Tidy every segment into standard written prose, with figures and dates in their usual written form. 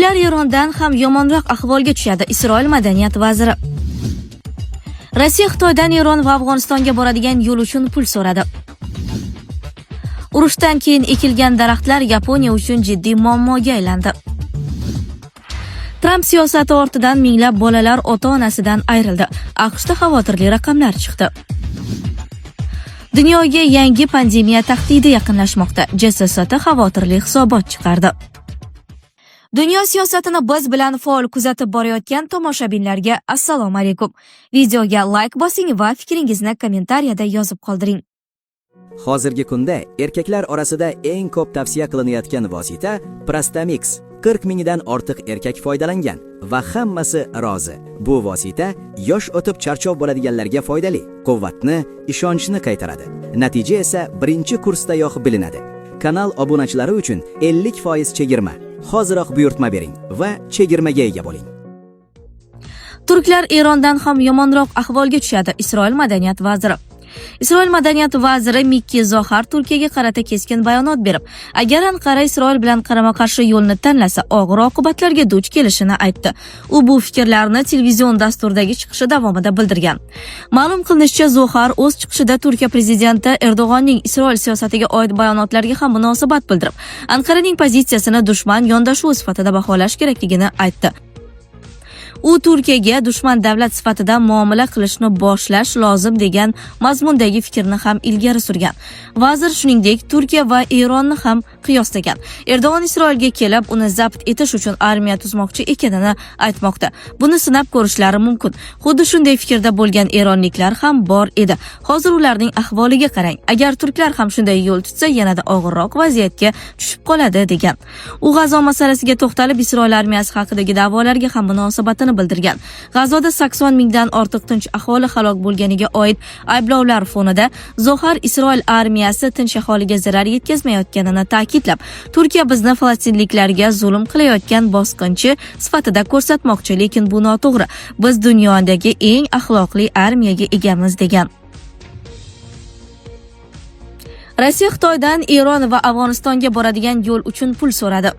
Turklar Erondan ham yomonroq ahvolga tushadi. Isroil madaniyat vaziri. Rossiya Xitoydan Eron va Afg'onistonga boradigan yo'l uchun pul so'radi. Urushdan keyin ekilgan daraxtlar Yaponiya uchun jiddiy muammoga aylandi. Tramp siyosati ortidan minglab bolalar ota-onasidan ayrildi. AQShda xavotirli raqamlar chiqdi. Dunyoga yangi pandemiya tahdidi yaqinlashmoqda. JSST xavotirli hisobot chiqardi. Dunyo siyosatini biz bilan faol kuzatib borayotgan tomoshabinlarga assalomu alaykum. Videoga like bosing va fikringizni kommentariyada yozib qoldiring. Hozirgi kunda erkaklar orasida eng ko'p tavsiya qilinayotgan vosita Prostamix. 40 mingdan ortiq erkak foydalangan va hammasi rozi. Bu vosita yosh o'tib charchoq bo'ladiganlarga foydali, quvvatni, ishonchni qaytaradi. Natija esa birinchi kursdayoq bilinadi. Kanal obunachilari uchun 50% chegirma. Hoziroq buyurtma bering va chegirmaga ega bo'ling. Turklar Erondan ham yomonroq ahvolga tushadi. Isroil madaniyat vaziri. Isroil madaniyat vaziri Mikki Zohar Turkiyaga qarata keskin bayonot berib, agar Anqara Isroil bilan qarama-qarshi yo'lni tanlasa, og'ir oqibatlarga duch kelishini aytdi. U bu fikrlarni televizion dasturdagi chiqishi davomida bildirgan. Ma'lum qilinishicha, Zohar o'z chiqishida Turkiya prezidenti Erdo'g'onning Isroil siyosatiga oid bayonotlarga ham munosabat bildirib, Anqaraning pozitsiyasini dushman yondashuvi sifatida baholash kerakligini aytdi. U Turkiyaga dushman davlat sifatida muomala qilishni boshlash lozim degan mazmundagi fikrni ham ilgari surgan. Vazir shuningdek Turkiya va Eronni ham qiyoslagan. Erdo'g'on Isroilga kelib, uni zabt etish uchun armiya tuzmoqchi ekanini aytmoqda. Buni sinab ko'rishlari mumkin. Xuddi shunday fikrda bo'lgan eronliklar ham bor edi. Hozir ularning ahvoliga qarang. Agar turklar ham shunday yo'l tutsa, yanada og'irroq vaziyatga tushib qoladi degan. U G'azo masalasiga to'xtalib, Isroil armiyasi haqidagi da'volarga ham munosabatini bildirgan. G'azoda 80 mingdan ortiq tinch aholi halok bo'lganiga oid ayblovlar fonida Zohar Isroil armiyasi tinch aholiga zarar yetkazmayotganini ta'kidlab, Turkiya bizni falastinliklarga zulm qilayotgan bosqinchi sifatida ko'rsatmoqchi, lekin bu noto'g'ri. Biz dunyodagi eng axloqli armiyaga egamiz degan. Rossiya Xitoydan Eron va Afg'onistonga boradigan yo'l uchun pul so'radi.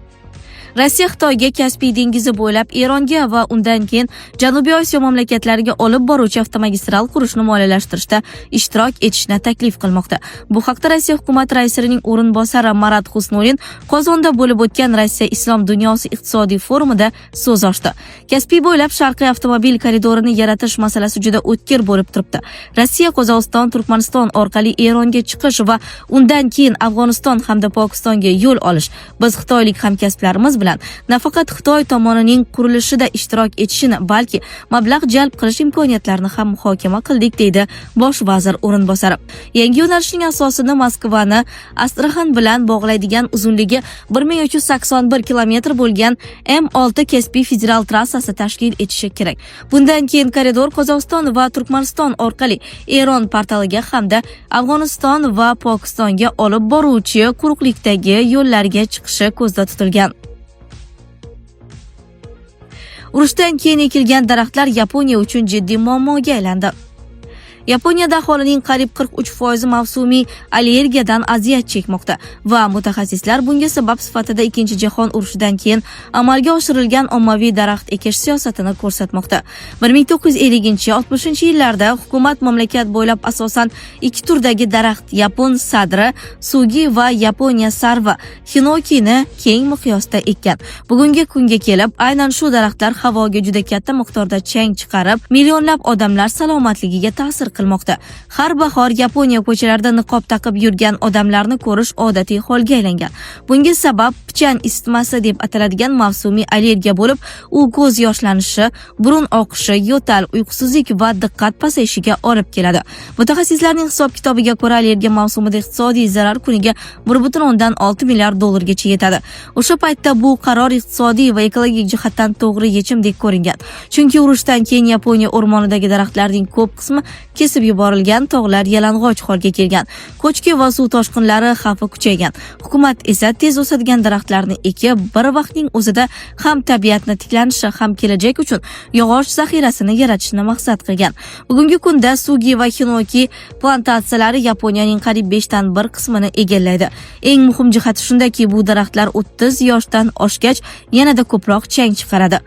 Rossiya Xitoyga Kaspiy dengizi bo'ylab Eronga va undan keyin Janubiy Osiyo mamlakatlariga olib boruvchi avtomagistral qurishni moliyalashtirishda ishtirok etishni taklif qilmoqda. Bu haqda Rossiya hukumat raisining o'rinbosari Marat Xusnulin Qozonda bo'lib o'tgan Rossiya Islom dunyosi iqtisodiy forumida so'z ochdi. Kaspiy bo'ylab sharqiy avtomobil koridorini yaratish masalasi juda o'tkir bo'lib turibdi. Rossiya Qozog'iston, Turkmaniston orqali Eronga chiqish va undan keyin Afg'oniston hamda Pokistonga yo'l olish. Biz xitoylik hamkasblarimiz bilan nafaqat Xitoy tomonining qurilishida ishtirok etishini, balki mablag' jalb qilish imkoniyatlarini ham muhokama qildik, deydi bosh vazir o'rinbosari. Yangi yo'nalishning asosini Moskvani Astraxan bilan bog'laydigan uzunligi 1381 kilometr bo'lgan M6 Kaspiy federal trassasi tashkil etishi kerak. Bundan keyin koridor Qozog'iston va Turkmaniston orqali Eron portaliga hamda Afg'oniston va Pokistonga olib boruvchi quruqlikdagi yo'llarga chiqishi ko'zda tutilgan. Urushdan keyin ekilgan daraxtlar Yaponiya uchun jiddiy muammoga aylandi. Yaponiyada aholining qariyb 43% mavsumiy allergiyadan aziyat chekmoqda va mutaxassislar bunga sabab sifatida Ikkinchi jahon urushidan keyin amalga oshirilgan ommaviy daraxt ekish siyosatini ko'rsatmoqda. 1950-60 yillarda hukumat mamlakat bo'ylab asosan ikki turdagi daraxt, yapon sadri, sugi va Yaponiya sarva, hinokini keng miqyosda ekkan. Bugungi kunga kelib, aynan shu daraxtlar havoga juda katta miqdorda chang chiqarib, millionlab odamlar salomatligiga ta'sir qilmoqda. Har bahor Yaponiya ko'chalarida niqob taqib yurgan odamlarni ko'rish odatiy holga aylangan. Bunga sabab pichan isitmasi deb ataladigan mavsumiy allergiya bo'lib, u ko'z yoshlanishi, burun oqishi, yo'tal, uyqusizlik va diqqat pasayishiga olib keladi. Mutaxassislarning hisob-kitobiga ko'ra, allergiya mavsumida iqtisodiy zarar kuniga 1.6 milliard dollargacha yetadi. O'sha paytda bu qaror iqtisodiy va ekologik jihatdan to'g'ri yechimdek ko'ringan. Chunki urushdan keyin Yaponiya o'rmonidagi daraxtlarning ko'p qismi kesib yuborilgan, tog'lar yalang'och holga kelgan, ko'chki va suv toshqinlari xavfi kuchaygan. Hukumat esa tez o'sadigan daraxtlarni ekib, bir vaqtning o'zida ham tabiatni tiklanishi, ham kelajak uchun yog'och zaxirasini yaratishni maqsad qilgan. Bugungi kunda sugi va hinoki plantatsiyalari Yaponiyaning qariyb 5 dan 1 qismini egallaydi. Eng muhim jihati shundaki, bu daraxtlar 30 yoshdan oshgach yanada ko'proq chang chiqaradi.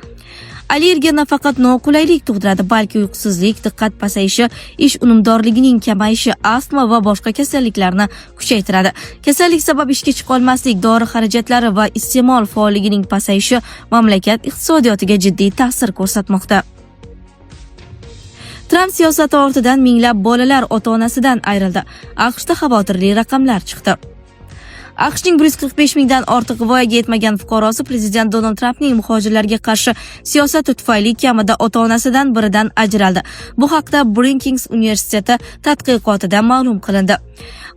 Allergiya nafaqat noqulaylik tug'diradi, balki uyqusizlik, diqqat pasayishi, ish unumdorligining kamayishi, astma va boshqa kasalliklarni kuchaytiradi. Kasallik sabab ishga chiqa olmaslik, dori xarajatlari va iste'mol faolligining pasayishi mamlakat iqtisodiyotiga jiddiy ta'sir ko'rsatmoqda. Tramp siyosati ortidan minglab bolalar ota-onasidan ayrildi. AQShda xavotirli raqamlar chiqdi. AQShning 145 mingdan ortiq voyaga yetmagan fuqarosi prezident Donald Trampning muhojirlarga qarshi siyosati tufayli kamida ota-onasidan biridan ajraldi. Bu haqda Brookings universiteti tadqiqotida ma'lum qilindi.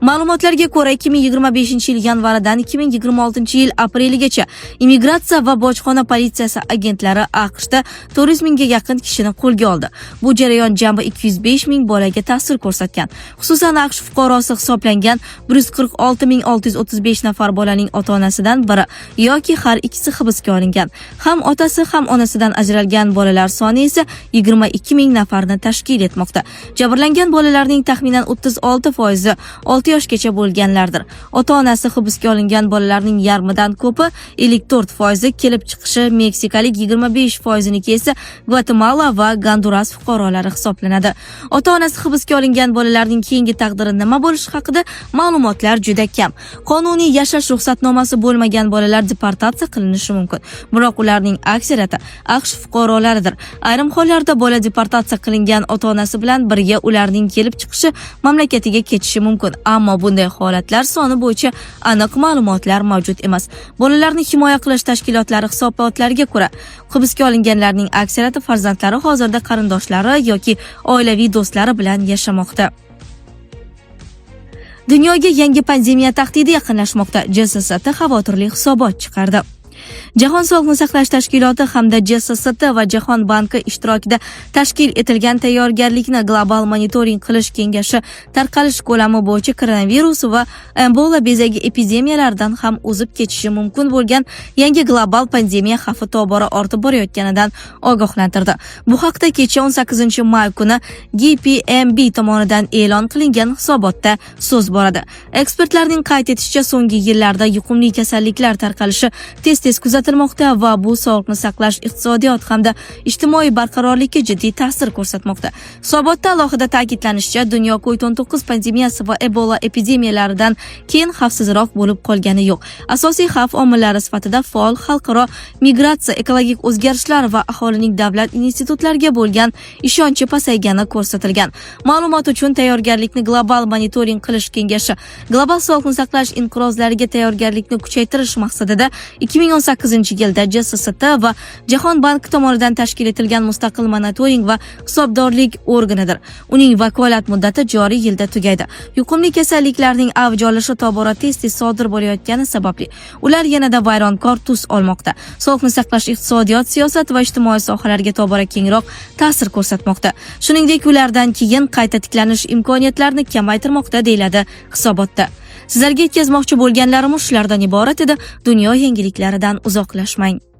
Ma'lumotlarga ko'ra, 2025-yil yanvaridan 2026-yil apreligacha immigratsiya va bojxona politsiyasi agentlari AQShda 400 mingga yaqin kishini qo'lga oldi. Bu jarayon jami 205 ming bolaga ta'sir ko'rsatgan. Xususan, AQSh fuqarosi hisoblangan 146,635 nafar bolaning ota-onasidan biri yoki har ikkisi hibsga olingan. Ham otasi, ham onasidan ajralgan bolalar soni esa 22 ming nafarni tashkil etmoqda. Jabrlangan bolalarning taxminan 36% 6 yoshgacha bo'lganlardir. Ota-onasi hibsga olingan bolalarning yarmidan ko'pi 54% kelib chiqishi meksikalik, 25%niki esa Gvatemala va Gonduras fuqarolari hisoblanadi. Ota-onasi hibsga olingan bolalarning keyingi taqdiri nima bo'lishi haqida ma'lumotlar juda kam. Qonuniy yashash ruxsatnomasi bo'lmagan bolalar deportatsiya qilinishi mumkin, biroq ularning aksariyati AQSh fuqarolaridir. Ayrim hollarda bola deportatsiya qilingan ota-onasi bilan birga ularning kelib chiqishi mamlakatiga ketishi mumkin. Ammo bunday holatlar soni bo'yicha aniq ma'lumotlar mavjud emas. Bolalarni himoya qilish tashkilotlari hisobotlariga ko'ra, hibsga olinganlarning aksariyati farzandlari hozirda qarindoshlari yoki oilaviy do'stlari bilan yashamoqda. Dunyoga yangi pandemiya tahdidi yaqinlashmoqda. JSST xavotirli hisobot chiqardi. Jahon Sog'liqni saqlash tashkiloti hamda JSST va Jahon banki ishtirokida tashkil etilgan tayyorgarlikni global monitoring qilish kengashi tarqalish ko'lami bo'yicha koronavirus va Ebola bezagi epidemiyalaridan ham o'zib ketishi mumkin bo'lgan yangi global pandemiya xavfi tobora ortib borayotganidan ogohlantirdi. Bu haqda kecha 18-may kuni GPMB tomonidan e'lon qilingan hisobotda so'z boradi. Ekspertlarning qayd etishicha, so'nggi yillarda yuqumli kasalliklar tarqalishi tez kuzatilmoqda va bu sog'liqni saqlash, iqtisodiyot hamda ijtimoiy barqarorlikka jiddiy ta'sir ko'rsatmoqda. Hisobotda alohida ta'kidlanishicha, dunyo COVID-19 pandemiyasi va Ebola epidemiyalaridan keyin xavfsizroq bo'lib qolgani yo'q. Asosiy xavf omillari sifatida faol xalqaro migratsiya, ekologik o'zgarishlar va aholining davlat institutlariga bo'lgan ishonchi pasaygani ko'rsatilgan. Ma'lumot uchun, tayyorgarlikni global monitoring qilish kengashi global sog'liqni saqlash inqirozlariga tayyorgarlikni kuchaytirish maqsadida 2018-yilda JSST va Jahon banki tomonidan tashkil etilgan mustaqil monitoring va hisobdorlik organidir. Uning vakolat muddati joriy yilda tugaydi. Yuqumli kasalliklarning avj olishi tobora tez sodir bo'layotgani sababli ular yanada vayronkor tus olmoqda. Sog'liqni saqlash, iqtisodiyot, siyosat va ijtimoiy sohalarga tobora kengroq ta'sir ko'rsatmoqda. Shuningdek, ulardan keyin qayta tiklanish imkoniyatlarini kamaytirmoqda, deyiladi hisobotda. Sizlarga yetkazmoqchi bo'lganlarimiz shulardan iborat edi. Dunyo yangiliklaridan uzoqlashmang.